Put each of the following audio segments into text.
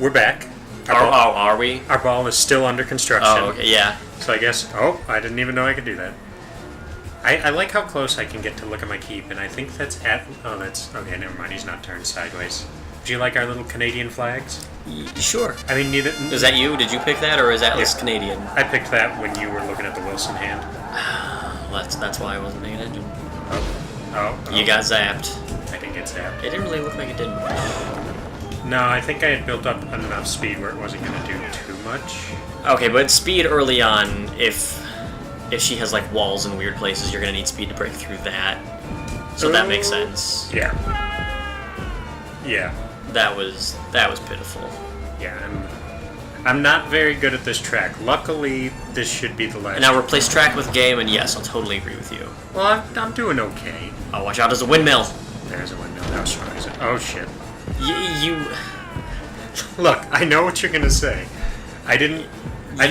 we're back. Are we? Our ball is still under construction. Oh, okay, yeah. So I guess... Oh, I didn't even know I could do that. I like how close I can get to look at my keep, and I think that's at... Oh, that's... Okay, never mind. He's not turned sideways. Do you like our little Canadian flags? Sure. I mean, neither... Is that you? Did you pick that, or is Atlas Canadian? I picked that when you were looking at the Wilson hand. Well, that's why I wasn't paying attention. Oh. You got zapped. I didn't get zapped. It didn't really look like it did much. No, I think I had built up enough speed where it wasn't going to do too much. Okay, but speed early on, if she has like walls in weird places, you're gonna need speed to break through that. So that makes sense. Yeah. Yeah. That was pitiful. Yeah, I'm not very good at this track. Luckily, this should be the last. And now replace track with game, and yes, I'll totally agree with you. Well, I'm doing okay. Oh, watch out! There's a windmill. There's a windmill. How strong is it? Oh shit. You Look, I know what you're gonna say. You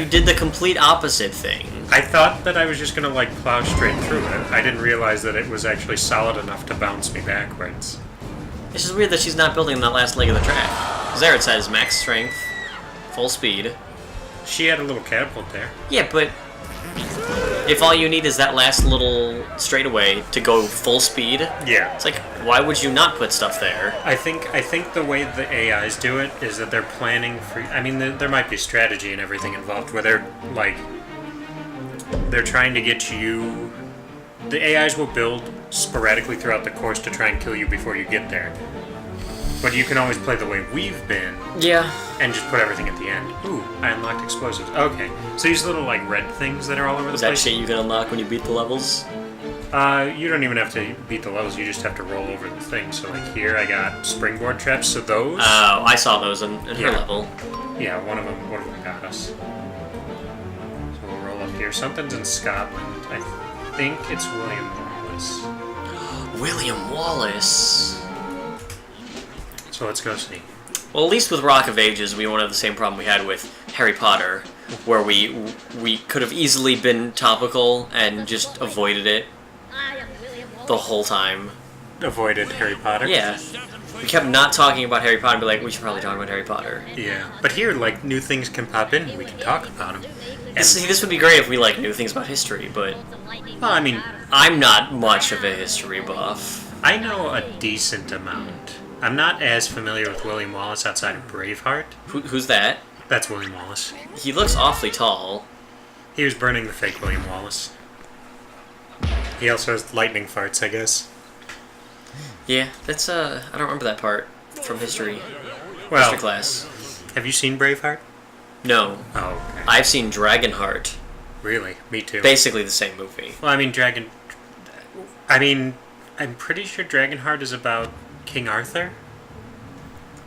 did the complete opposite thing. I thought that I was just gonna like plow straight through it. I didn't realize that it was actually solid enough to bounce me backwards. It's just weird that she's not building that last leg of the track. 'Cause there it says max strength, full speed. She had a little catapult there. Yeah, but if all you need is that last little straightaway to go full speed, Yeah. it's like, why would you not put stuff there? I think the way the AIs do it is that they're planning for... I mean, there might be strategy and everything involved where they're, like... They're trying to get you... The AIs will build sporadically throughout the course to try and kill you before you get there. But you can always play the way we've been. Yeah. And just put everything at the end. Ooh, I unlocked explosives. Okay. So these little, like, red things that are all over the Is place... that shit you can unlock when you beat the levels? You don't even have to beat the levels, you just have to roll over the thing. So, like, here I got springboard traps, so those... Oh, I saw those in her level. Yeah, one of them got us. So we'll roll up here. Something's in Scotland. I think it's William Wallace. William Wallace! So let's go see. Well, at least with Rock of Ages, we won't have the same problem we had with Harry Potter, where we could have easily been topical and just avoided it the whole time. Avoided Harry Potter? Yeah. We kept not talking about Harry Potter and be like, we should probably talk about Harry Potter. Yeah. But here, like, new things can pop in and we can talk about them. See, this would be great if we, like, knew things about history, but... Well, I mean... I'm not much of a history buff. I know a decent amount. I'm not as familiar with William Wallace outside of Braveheart. Who's that? That's William Wallace. He looks awfully tall. He was burning the fake William Wallace. He also has lightning farts, I guess. Yeah, that's, I don't remember that part from history. Well, history class. Have you seen Braveheart? No. Oh, okay. I've seen Dragonheart. Really? Me too. Basically the same movie. Well, I'm pretty sure Dragonheart is about King Arthur.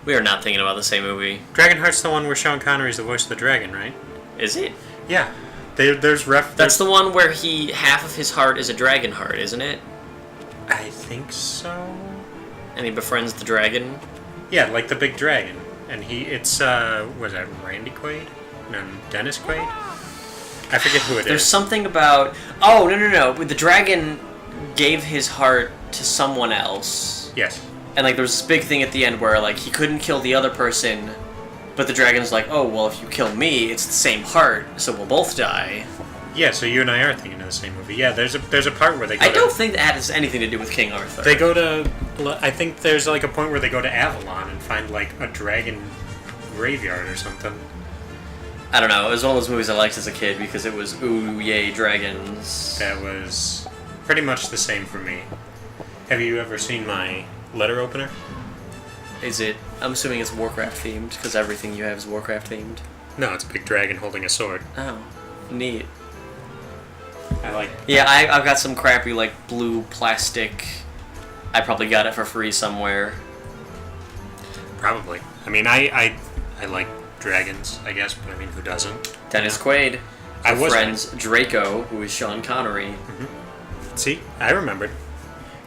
We are not thinking about the same movie. Dragonheart's the one where Sean Connery's the voice of the dragon, right? Is it? Yeah. That's the one where half of his heart is a dragon heart, isn't it? I think so. And he befriends the dragon? Yeah, like the big dragon. And was that Randy Quaid? No, Dennis Quaid? I forget who it is. There's something about... Oh, no. The dragon gave his heart to someone else. Yes. And, like, there was this big thing at the end where, like, he couldn't kill the other person, but the dragon's like, oh, well, if you kill me, it's the same heart, so we'll both die. Yeah, so you and I are thinking of the same movie. Yeah, there's a part where they go I don't think that has anything to do with King Arthur. They go to... I think there's, like, a point where they go to Avalon and find, like, a dragon graveyard or something. I don't know. It was one of those movies I liked as a kid because it was, ooh, yay, dragons. That was pretty much the same for me. Have you ever seen my letter opener? Is it... I'm assuming it's Warcraft themed, because everything you have is Warcraft themed. No, it's a big dragon holding a sword. Oh, neat. I like... Yeah, I've got some crappy, like, blue plastic... I probably got it for free somewhere. Probably. I mean, I like dragons, I guess, but I mean, who doesn't? Dennis Quaid. I was friends Draco, who is Sean Connery. Mm-hmm. See? I remembered.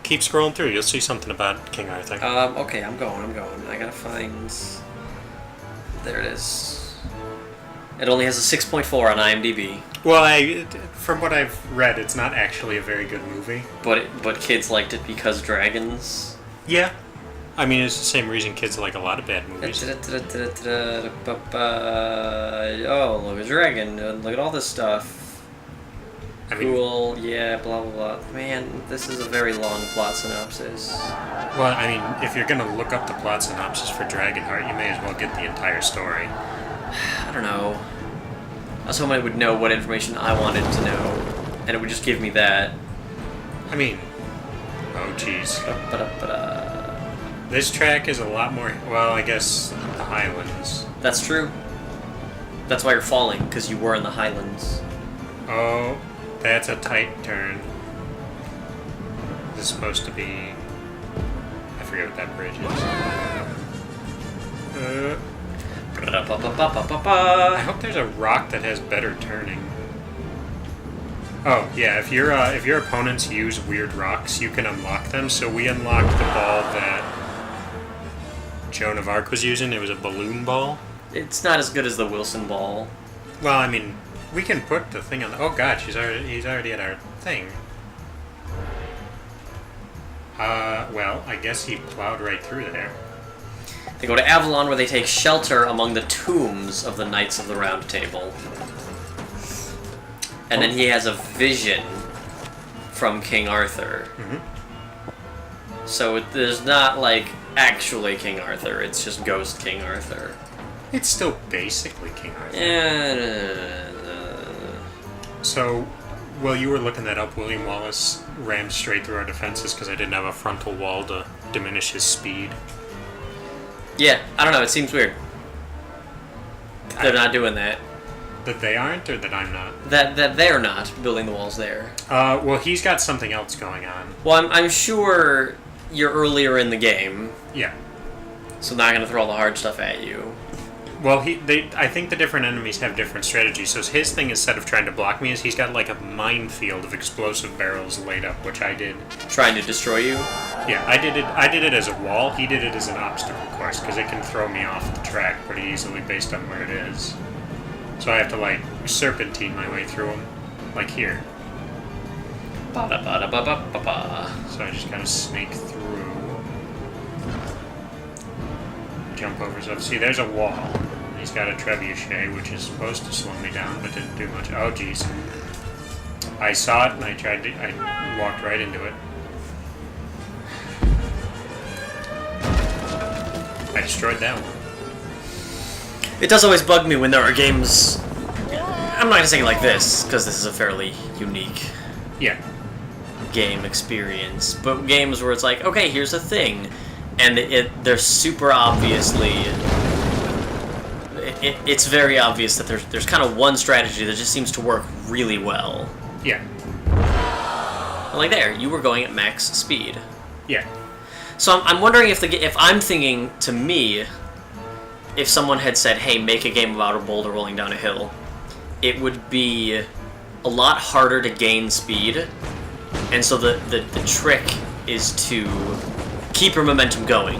Keep scrolling through. You'll see something about King Arthur. Okay, I'm going. I gotta find... There it is. It only has a 6.4 on IMDb. Well, from what I've read, it's not actually a very good movie. But kids liked it because dragons? Yeah. I mean, it's the same reason kids like a lot of bad movies. Oh, look, a dragon. Look at all this stuff. I mean, Cool, yeah, blah, blah, blah. Man, this is a very long plot synopsis. well, I mean, if you're gonna look up the plot synopsis for Dragonheart, you may as well get the entire story. I don't know. I was hoping I would know what information I wanted to know, and it would just give me that. I mean, oh jeez. Ba-da-ba-da. This track is a lot more, well, I guess, the Highlands. That's true. That's why you're falling, because you were in the Highlands. Oh, that's a tight turn. This is supposed to be... I forget what that bridge is. I hope there's a rock that has better turning. Oh, yeah, if your opponents use weird rocks, you can unlock them. So we unlocked the ball that Joan of Arc was using. It was a balloon ball. It's not as good as the Wilson ball. Well, I mean, we can put the thing on the... Oh god, he's already at our thing. Well, I guess he plowed right through there. They go to Avalon, where they take shelter among the tombs of the Knights of the Round Table. And then he has a vision from King Arthur. Mm-hmm. So there's not, like, actually King Arthur, it's just Ghost King Arthur. It's still basically King Arthur. So, while you were looking that up, William Wallace rammed straight through our defenses because I didn't have a frontal wall to diminish his speed. Yeah, I don't know, it seems weird. They're not doing that. That they aren't, or that I'm not? That they're not building the walls there. Well, he's got something else going on. Well, I'm sure you're earlier in the game, Yeah. so I'm not going to throw all the hard stuff at you. Well, I think the different enemies have different strategies. So his thing, instead of trying to block me, is he's got like a minefield of explosive barrels laid up, which I did. Trying to destroy you? Yeah, I did it as a wall. He did it as an obstacle course because it can throw me off the track pretty easily based on where it is. So I have to like serpentine my way through them, like here. Ba-da-ba-da-ba-ba-ba-ba. So I just kind of sneak through, jump over stuff. See, there's a wall. He's got a trebuchet, which is supposed to slow me down, but didn't do much. Oh, jeez. I saw it, and I walked right into it. I destroyed that one. It does always bug me when there are games... I'm not going to say it like this, because this is a fairly unique Yeah. game experience, but games where it's like, okay, here's a thing, and they're super obviously... It's very obvious that there's kind of one strategy that just seems to work really well. Yeah. Like there, you were going at max speed. Yeah. So I'm wondering if I'm thinking, to me, if someone had said, hey, make a game about a boulder rolling down a hill, it would be a lot harder to gain speed, and so the trick is to keep your momentum going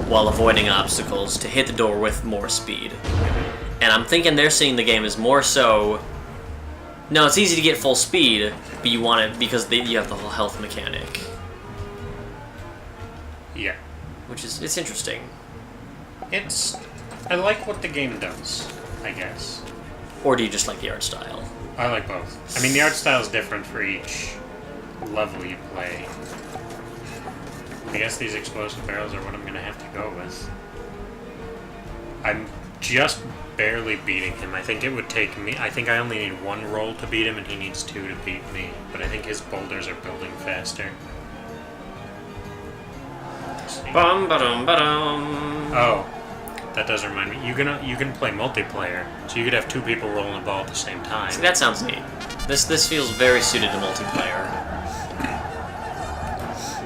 while avoiding obstacles to hit the door with more speed. And I'm thinking they're seeing the game as more so, no, it's easy to get full speed, but you want it because you have the whole health mechanic. Yeah. Which is, it's interesting. I like what the game does, I guess. Or do you just like the art style? I like both. I mean, the art style is different for each level you play. I guess these explosive barrels are what I'm going to have to go with. I'm just barely beating him. I think it would take me... I think I only need one roll to beat him, and he needs two to beat me. But I think his boulders are building faster. Bum ba-dum ba-dum. Oh, that does remind me. You can play multiplayer, so you could have two people rolling a ball at the same time. See, that sounds neat. This feels very suited to multiplayer.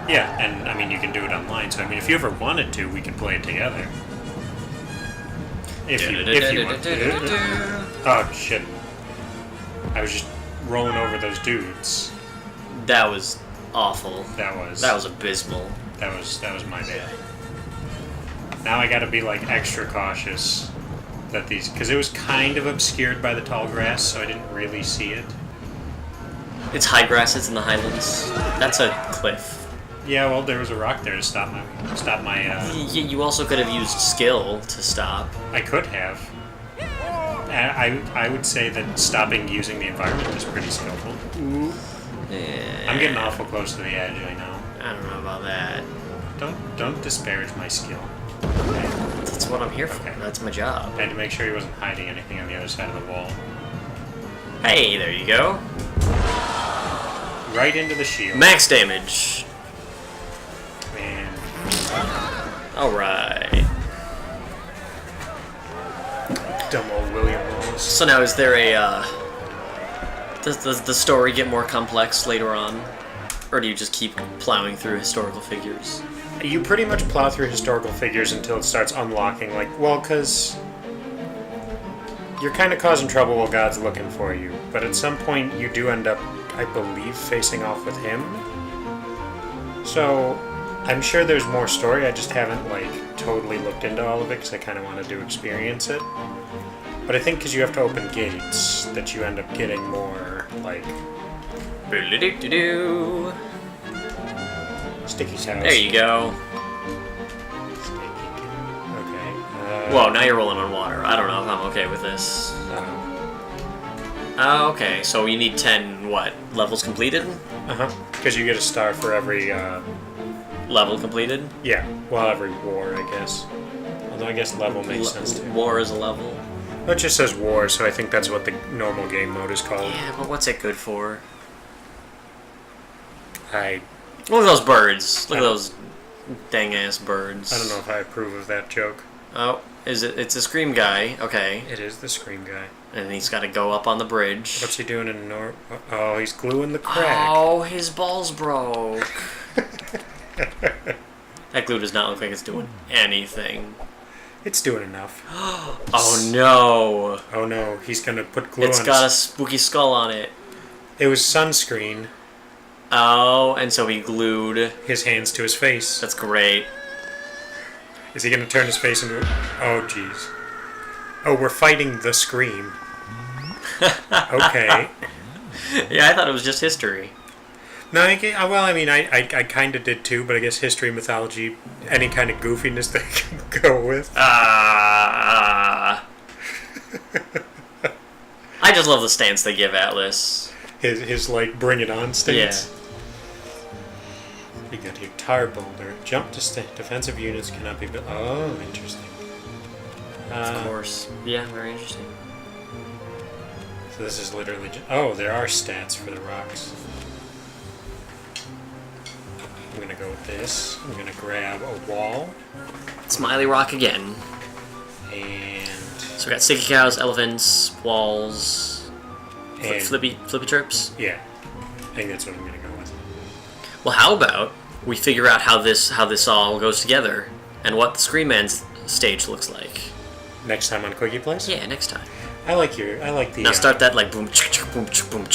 Yeah, and I mean you can do it online. So I mean, if you ever wanted to, we could play it together. If you want. Oh shit! I was just rolling over those dudes. That was awful. That was abysmal. That was my bad. Now I gotta be like extra cautious that these, because it was kind of obscured by the tall grass, so I didn't really see it. It's high grass. It's in the Highlands. That's a cliff. Yeah, well, there was a rock there to stop my. You also could have used skill to stop. I could have. I would say that stopping using the environment is pretty skillful. I'm getting awful close to the edge. I know. I don't know about that. Don't disparage my skill. That's what I'm here for. Okay. That's my job. I had to make sure he wasn't hiding anything on the other side of the wall. Hey, there you go. Right into the shield. Max damage. And Alright. dumb old William Wallace. So now is there a, does the story get more complex later on? Or do you just keep plowing through historical figures? You pretty much plow through historical figures until it starts unlocking, like, well, because you're kind of causing trouble while God's looking for you. But at some point, you do end up, I believe, facing off with him. So, I'm sure there's more story. I just haven't, like, totally looked into all of it because I kind of wanted to experience it. But I think because you have to open gates, that you end up getting more, like, Sticky's house. There you go. Okay. Whoa, now you're rolling on water. I don't know if I'm okay with this. Okay, so you need 10, what, levels completed? Uh-huh. Because you get a star for every, Level completed? yeah, well, every war, I guess. Although I guess level makes sense, too. War is a level. It just says war, so I think that's what the normal game mode is called. Yeah, but what's it good for? I Look at those birds. Look at those dang-ass birds. don't know if I approve of that joke. Oh, is it? It's a Scream guy. Okay. It is the Scream guy. And he's got to go up on the bridge. What's he doing in Oh, he's gluing the crack. Oh, his balls broke. That glue does not look like it's doing anything. It's doing enough. Oh no. Oh no, he's gonna put glue It's on got a spooky skull on it. It was sunscreen. Oh, and so he glued. His hands to his face. That's great. Is he gonna turn his face into Oh, jeez. Oh, we're fighting the Scream. Okay. Yeah, I thought it was just history. No, well, I mean, I kind of did too, but I guess history, mythology, any kind of goofiness they can go with. I just love the stance they give Atlas. His like, bring it on stance. Yeah. You got your tar boulder. Jump to defensive units cannot be built. Oh, interesting. Of course. Yeah, very interesting. So this is literally oh, there are stats for the rocks. I'm gonna go with this. I'm gonna grab a wall. Smiley Rock again. And So we got sticky cows, elephants, walls, and flippy chirps. yeah, I think that's what I'm gonna go with. Well, how about we figure out how this all goes together and what the Scream Man's stage looks like? Next time on Quickie Plays? Yeah, next time. I like the Now start that like boom, boom, boom.